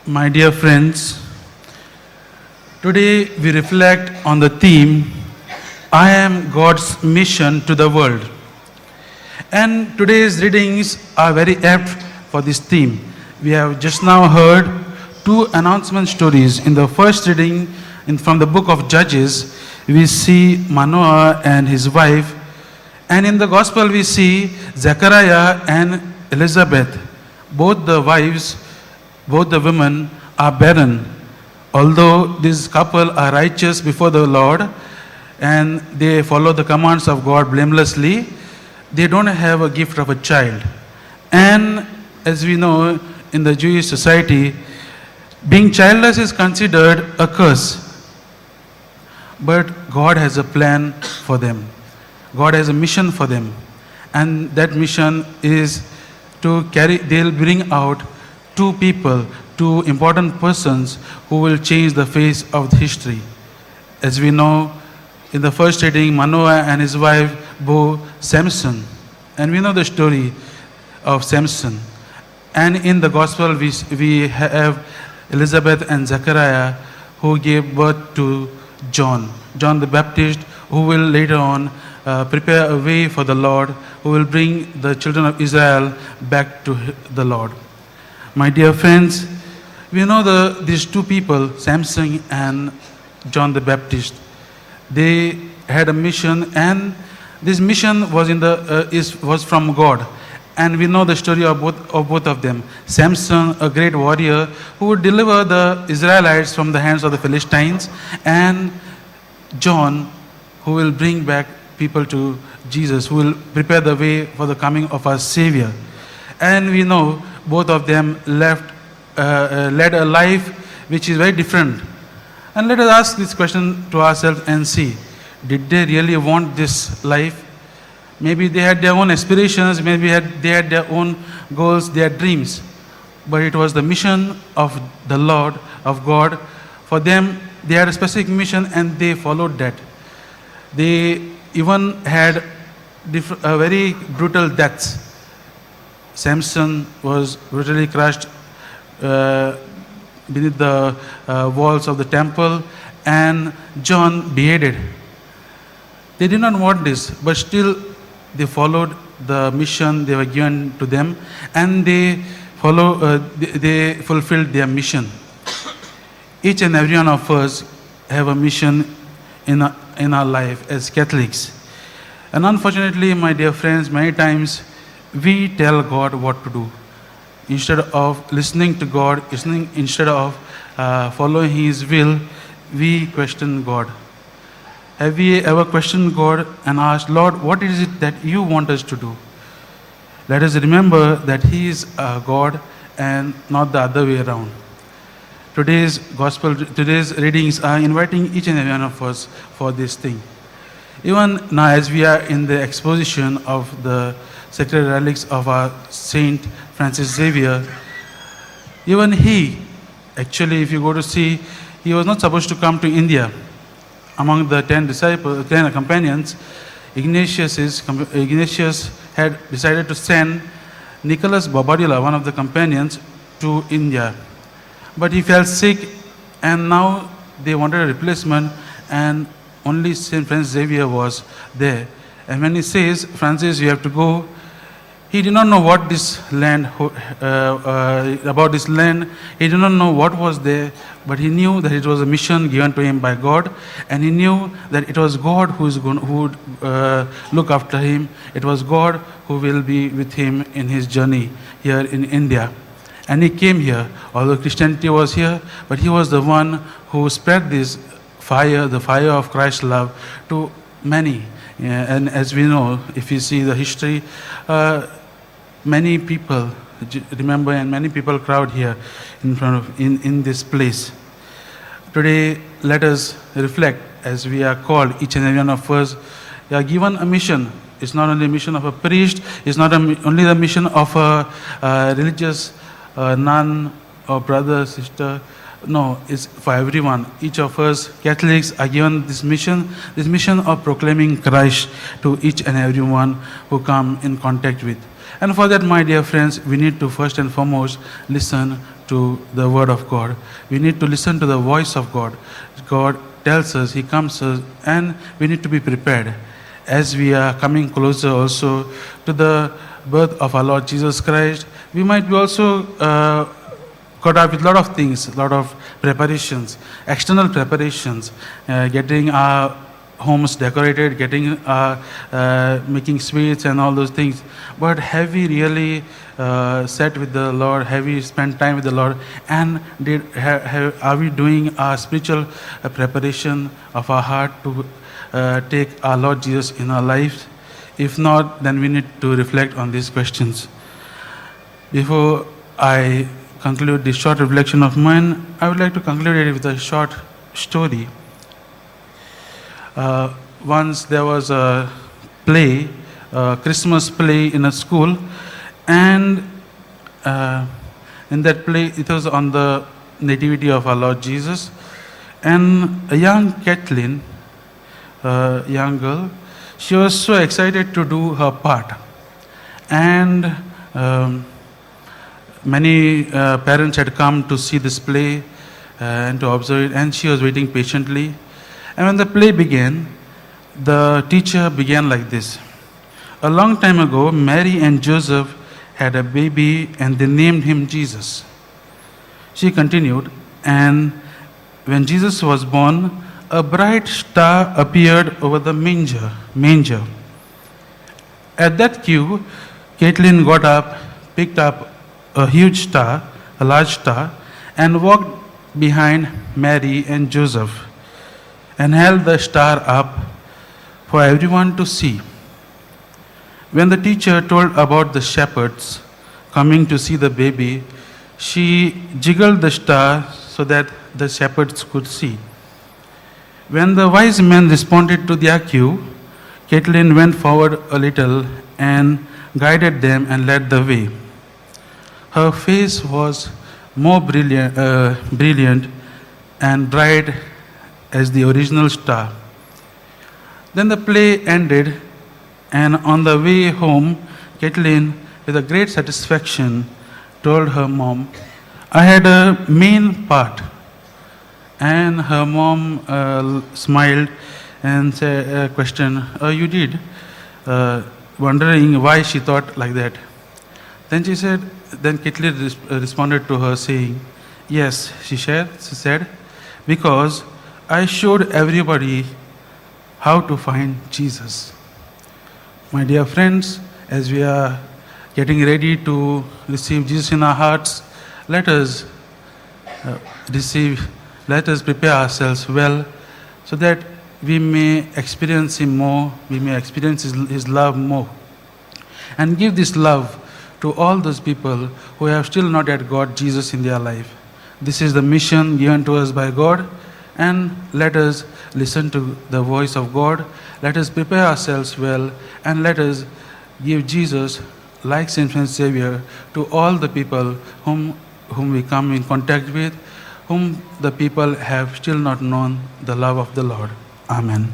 My dear friends, today we reflect on the theme, I am God's mission to the world. And today's readings are very apt for this theme. We have just now heard two announcement stories. In the first reading from the book of Judges, we see Manoah and his wife. And in the gospel, we see Zechariah and Elizabeth. Both the wives, both the women are barren. Although this couple are righteous before the Lord and they follow the commands of God blamelessly, they don't have a gift of a child. And as we know, in the Jewish society, being childless is considered a curse. But God has a plan for them. God has a mission for them. And that mission is they'll bring out two people, two important persons who will change the face of the history. As we know, in the first reading, Manoah and his wife bore Samson. And we know the story of Samson. And in the gospel, we have Elizabeth and Zechariah who gave birth to John the Baptist, who will later on prepare a way for the Lord, who will bring the children of Israel back to the Lord. My dear friends, we know these two people, Samson and John the Baptist. They had a mission, and this mission was from God. And we know the story of both of them. Samson, a great warrior who would deliver the Israelites from the hands of the Philistines, and John, who will bring back people to Jesus, who will prepare the way for the coming of our Savior. And we know both of them led a life which is very different. And let us ask this question to ourselves and see, did they really want this life? Maybe they had their own aspirations, maybe they had their own goals, their dreams. But it was the mission of the Lord, of God. For them, they had a specific mission and they followed that. They even had very brutal deaths. Samson was brutally crushed beneath the walls of the temple, and John beheaded. They did not want this, but still they followed the mission they were given to them, and they fulfilled their mission. Each and every one of us have a mission in our life as Catholics. And unfortunately, my dear friends, many times we tell God what to do. Instead of listening to God, instead of following His will, we question God. Have we ever questioned God and asked, Lord, what is it that you want us to do? Let us remember that He is God and not the other way around. Today's readings are inviting each and every one of us for this thing. Even now, as we are in the exposition of the sacred relics of our Saint Francis Xavier, even he, actually, if you go to see, he was not supposed to come to India. Among the 10 companions, Ignatius had decided to send Nicholas Bobadilla, one of the companions, to India. But he fell sick, and now they wanted a replacement, and only St. Francis Xavier was there. And when he says, Francis, you have to go, he did not know what about this land. He did not know what was there, but he knew that it was a mission given to him by God, and he knew that it was God who would look after him. It was God who will be with him in his journey here in India. And he came here, although Christianity was here, but he was the one who spread this fire, the fire of Christ's love, to many. And as we know, if you see the history, many people remember, and many people crowd here in this place. Today, let us reflect as we are called, each and every one of us. We are given a mission. It's not only a mission of a priest, it's not only the mission of a religious nun or brother, sister. No, it's for everyone. Each of us, Catholics, are given this mission of proclaiming Christ to each and everyone who come in contact with. And for that, my dear friends, we need to first and foremost listen to the Word of God. We need to listen to the voice of God. God tells us, He comes to us, and we need to be prepared. As we are coming closer also to the birth of our Lord Jesus Christ, we might be also caught up with a lot of things, a lot of preparations, external preparations, getting our homes decorated, making sweets and all those things. But have we really sat with the Lord? Have we spent time with the Lord? And are we doing our spiritual preparation of our heart to take our Lord Jesus in our lives? If not, then we need to reflect on these questions. Before I conclude this short reflection of mine, I would like to conclude it with a short story. Once there was a play, a Christmas play in a school, and in that play it was on the nativity of our Lord Jesus, and a young Kathleen, a young girl, she was so excited to do her part, and many parents had come to see this play and to observe it, and she was waiting patiently. And when the play began, the teacher began like this. A long time ago, Mary and Joseph had a baby and they named him Jesus. She continued, and when Jesus was born, a bright star appeared over the manger. At that cue, Caitlin got up, picked up a large star, and walked behind Mary and Joseph and held the star up for everyone to see. When the teacher told about the shepherds coming to see the baby, she jiggled the star so that the shepherds could see. When the wise men responded to their cue, Caitlin went forward a little and guided them and led the way. Her face was more brilliant and bright as the original star. Then the play ended, and on the way home, Caitlin, with a great satisfaction, told her mom, "I had a main part." And her mom smiled and questioned, "You did?" Wondering why she thought like that. Then Caitlin responded to her saying, "Yes," she said, "because I showed everybody how to find Jesus." My dear friends, as we are getting ready to receive Jesus in our hearts, let us prepare ourselves well so that we may experience Him more, we may experience His love more, and give this love to all those people who have still not yet got Jesus in their life. This is the mission given to us by God, and let us listen to the voice of God. Let us prepare ourselves well, and let us give Jesus, like Saint Xavier, to all the people whom we come in contact with, whom the people have still not known the love of the Lord. Amen.